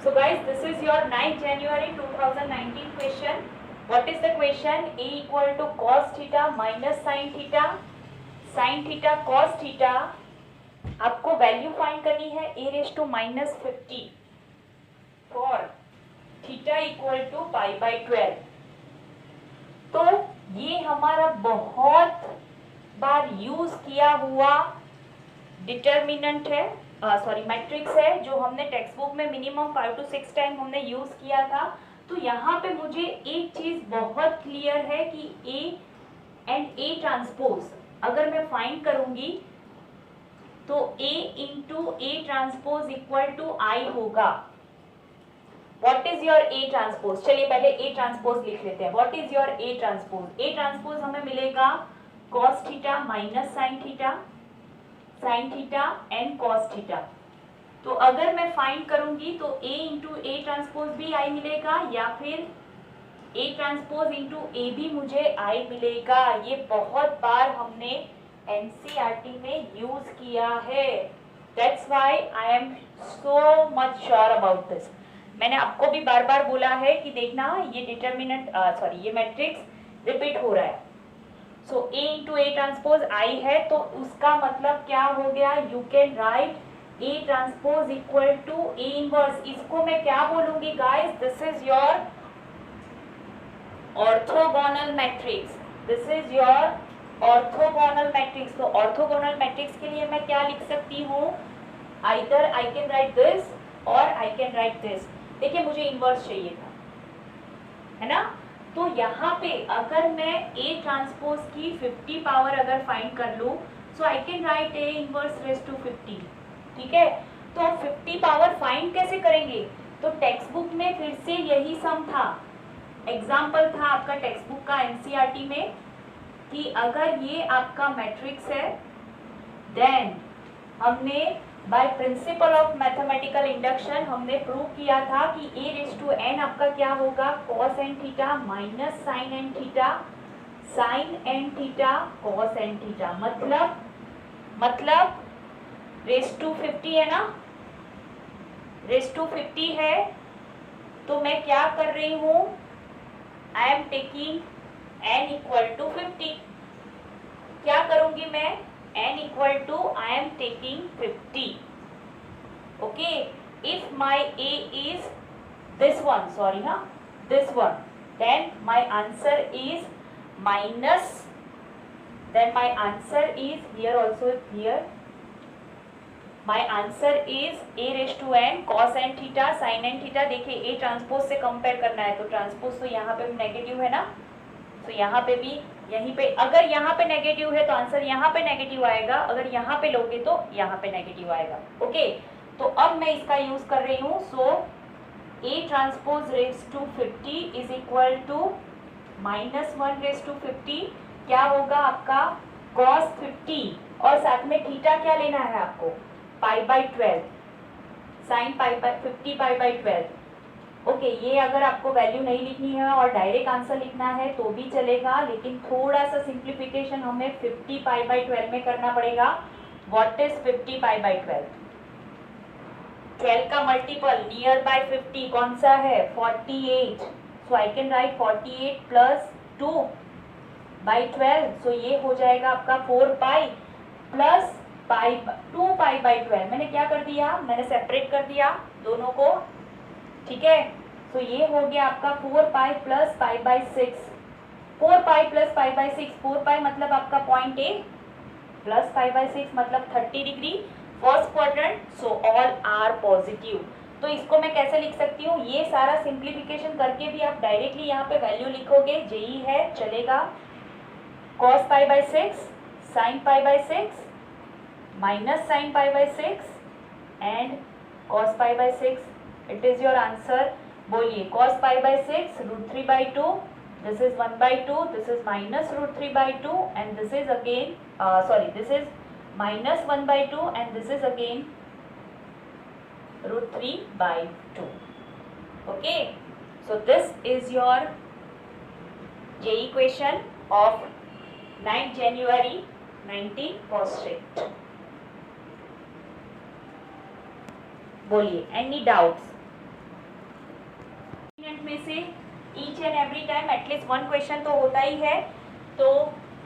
So guys, this is your 9th January 2019 question. What is the question? A equal to cos theta minus sin theta, sin theta cos theta. आपको value find करनी है a raise to minus 50 for theta equal to pi by 12. तो ये हमारा बहुत बार use किया हुआ determinant है, सॉरी मैट्रिक्स है, जो हमने टेक्स्ट बुक में मिनिमम 5 to 6 टाइम हमने यूज किया था. तो यहाँ पे मुझे एक चीज बहुत क्लियर है कि A एंड A ट्रांसपोज अगर मैं फाइंड करूंगी तो A into A transpose equal to I होगा. What is your A transpose? चलिए पहले A ट्रांसपोज लिख लेते हैं. What is your A transpose? A transpose हमें मिलेगा cos theta minus sin theta, sin theta and cos theta. तो अगर मैं फाइंड करूंगी तो A इंटू A ट्रांसपोज भी I मिलेगा या फिर A ट्रांसपोज इंटू A भी मुझे I मिलेगा. ये बहुत बार हमने NCERT में यूज किया है. That's why I am so much sure about this. मैंने आपको भी बार बार बोला है कि देखना ये डिटर्मिनेंट ये मैट्रिक्स रिपीट हो रहा है. सो A into A transpose I है तो उसका मतलब क्या हो गया? You can write A transpose equal to A inverse. इसको मैं क्या बोलूंगी guys? This is your orthogonal matrix. This is your orthogonal matrix. तो ऑर्थोगोनल मैट्रिक्स के लिए मैं क्या लिख सकती हूँ? Either I can write this और आई कैन राइट दिस. देखिए मुझे इनवर्स चाहिए था, है ना? तो यहाँ पे अगर मैं A ट्रांसपोज की 50 पावर अगर फाइंड कर लूँ so I can write A inverse raise to 50. ठीक है, तो 50 पावर फाइंड कैसे करेंगे? तो टेक्स्ट बुक में फिर से यही सम था, एग्जाम्पल था आपका टेक्स्ट बुक का NCERT में कि अगर ये आपका मैट्रिक्स है देन हमने by principle of mathematical induction हमने प्रूव किया था कि A रेज टू n आपका क्या होगा? cos n theta minus sin n theta, sin n theta cos n theta. मतलब रेज टू 50 है ना? रेज टू 50 है तो मैं क्या कर रही हूँ? I am taking n equal to 50. क्या करूंगी मैं? n equal to I am taking 50. Okay, if my A is this one, sorry, this one, then my answer is minus, then my answer is here also here. My answer is A raised to n cos n theta sin n theta. देखिए A transpose से compare करना है तो transpose तो यहाँ पे negative है ना, तो यहाँ पे भी यहीं पे अगर यहाँ पे नेगेटिव है तो आंसर यहाँ पे नेगेटिव आएगा, अगर यहाँ पे लोगे तो यहाँ पे नेगेटिव आएगा. ओके, तो अब मैं इसका यूज कर रही हूँ. So A transpose raise to 50 is equal to minus 1 raise to 50. क्या होगा आपका? cos 50 और साथ में थीटा क्या लेना है आपको? पाई by 12, sine pi by 50 pi by 12. Okay, ये अगर आपको वैल्यू नहीं लिखनी है और डायरेक्ट आंसर लिखना है तो भी चलेगा, लेकिन थोड़ा सा सिंप्लीफिकेशन हमें 50 पाई बाई 12 में करना पड़ेगा. What is 50 pi by 12? 12 का मल्टीपल नियर बाय 50 कौन सा है? 48. So I can write 48 plus 2 by 12. So ये हो जाएगा आपका 4 पाई प्लस 2 पाई बाई 12. मैंने क्या कर दिया? मैंने सेपरेट कर दिया दोनों को. ठीक है, तो ये हो गया आपका 4 pi plus pi by 6. 4 pi plus pi by 6, 4 pi मतलब आपका point A plus pi by 6 मतलब 30 degree first quadrant. So all are positive. तो इसको मैं कैसे लिख सकती हूँ? ये सारा सिंप्लीफिकेशन करके भी आप डायरेक्टली यहाँ पे वैल्यू लिखोगे, जेई है चलेगा. cos pi by 6 sine pi by 6 minus sine pi by 6 and cos pi by 6. It is your answer. बोलिए cos pi by 6 root 3 by 2. This is 1 by 2. This is minus root 3 by 2 and this is again this is minus 1 by 2 and this is again root 3 by 2. Okay. So this is your JEE question of 9th January 19 first shift. बोलिए, any doubts? में से each and every time at least one question तो होता ही है। तो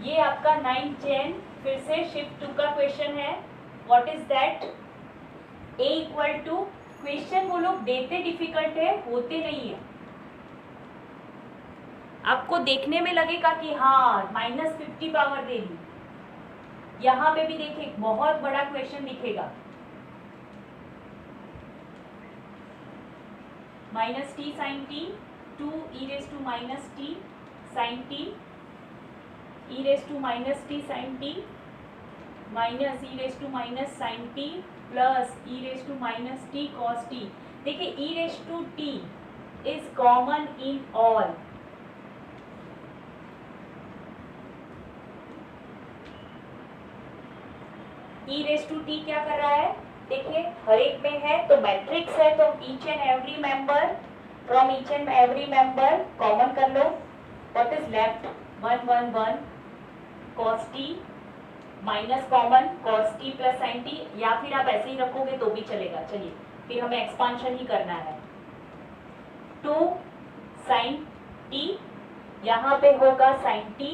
ये आपका 9 10 फिर से शिफ्ट 2 का क्वेश्चन है। What is that? A equal to, question वो लोग देते डिफिकल्ट है, होते नहीं है। आपको देखने में लगेगा कि हाँ -50 पावर दे दी, यहाँ पे भी देखिए बहुत बड़ा क्वेश्चन दिखेगा। -t sin t 2 e raised to minus t sin t e raised to minus t sin t minus e raised to minus sin t plus e raised to minus t cos t। देखिए e raised to t is common in all, e raised to t क्या कर रहा है? देखिए हर एक में है, तो मैट्रिक्स है तो each and every member, from each and every member common कर लो। What is left? 1 1 1 cos t minus common cos t plus sin t, या फिर आप ऐसे ही रखोगे तो भी चलेगा। चलिए फिर हमें एक्सपांशन ही करना है। 2 sin t, यहाँ पे होगा sin t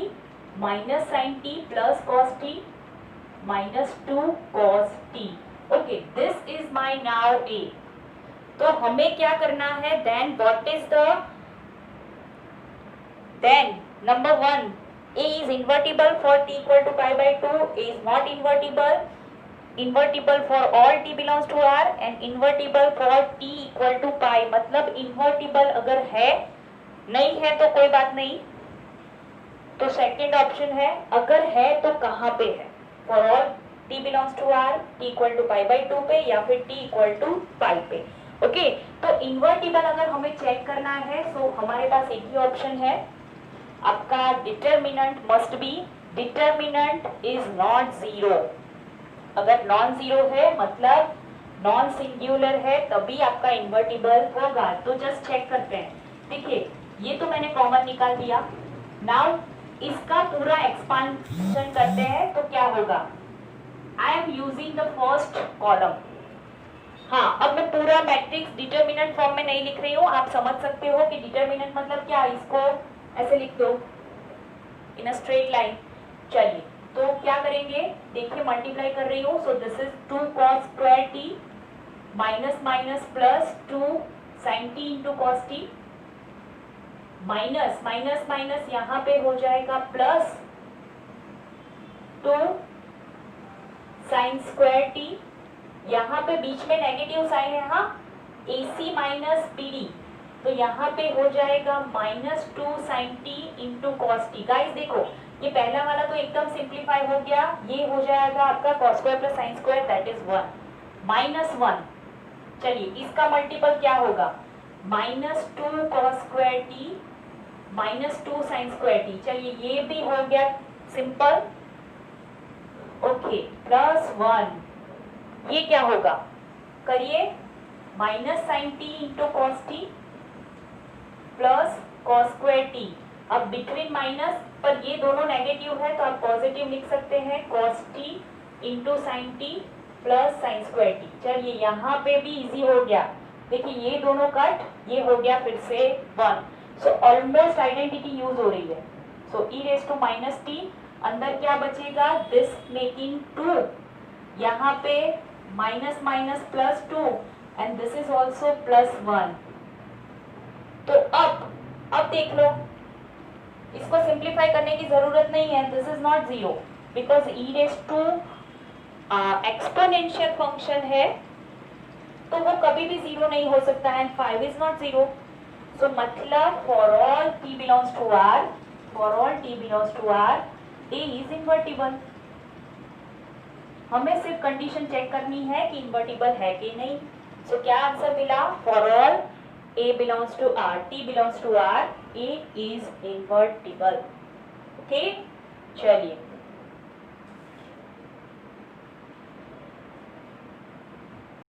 minus sin t plus cos t minus 2 cos t। Okay, this is my now a। तो हमें क्या करना है? Then what is the, then number 1, a is invertible for t equal to pi by 2, a is not invertible, invertible for all t belongs to r and invertible for t equal to pi। मतलब invertible अगर है, नहीं है तो कोई बात नहीं, तो सेकेंड ऑप्शन है। अगर है तो कहाँ पे है? For all t belongs to r, t equal to pi by 2 पे या फिर t equal to pi पे। ओके, तो इन्वर्टिबल अगर हमें चेक करना है तो हमारे पास एक ही ऑप्शन है आपका, determinant must be, determinant is not zero. अगर नॉन जीरो है मतलब नॉन सिंगुलर है तभी आपका इन्वर्टिबल होगा। तो जस्ट चेक करते हैं। देखिए ये तो मैंने कॉमन निकाल दिया। नाउ इसका पूरा एक्सपांशन करते हैं तो क्या होगा? I am using the first column. हाँ, अब मैं पूरा मैट्रिक्स डिटर्मिनेंट फॉर्म में नहीं लिख रही हूँ। आप समझ सकते हो कि डिटर्मिनेंट मतलब क्या, इसको ऐसे लिख दो इन अ स्ट्रेट लाइन। चलिए तो क्या करेंगे? देखिए मल्टीप्लाई कर रही हूँ। So this is 2 cos square t minus minus plus 2 sin t into cos t, minus minus minus यहाँ पे हो जाएगा प्लस 2 sin स्क्वायर t, यहाँ पे बीच में नेगेटिव साइन है, हाँ, AC माइनस PD, तो यहाँ पे हो जाएगा -2 sin t into cos t। Guys देखो ये पहला वाला तो एकदम सिंप्लीफाई हो गया, ये हो जाएगा आपका cos square plus sin square that is 1 -1। चलिए इसका मल्टीपल क्या होगा? -2 cos square t -2 sin square t। चलिए ये भी हो गया सिंपल। ओके, प्लस 1, ये क्या होगा? करिए minus sine t into cos t plus cos square t. अब बिटवीन माइनस पर ये दोनों नेगेटिव है तो आप पॉजिटिव लिख सकते हैं, cos T into sine T plus sine square T. चलिए यहाँ पे भी इजी हो गया। देखिए ये दोनों कट, ये हो गया फिर से 1। सो ऑलमोस्ट आइडेंटिटी यूज हो रही है। सो ई रेज टू माइनस टी, अंदर क्या बचेगा? दिस मेकिंग 2, यहाँ पे minus minus plus 2 and this is also plus 1। तो अब देख लो, इसको सिंप्लीफाई करने की जरूरत नहीं है। This is not zero because e raise to exponential function है तो वो कभी भी जीरो नहीं हो सकता है। 5 इज नॉट जीरो। सो मतलब for all t belongs to r, for all t belongs to r, a is invertible. हमें सिर्फ कंडीशन चेक करनी है कि इन्वर्टिबल है कि नहीं। सो क्या आंसर मिला? For all a belongs to r, t belongs to r, a is invertible। Okay, चलिए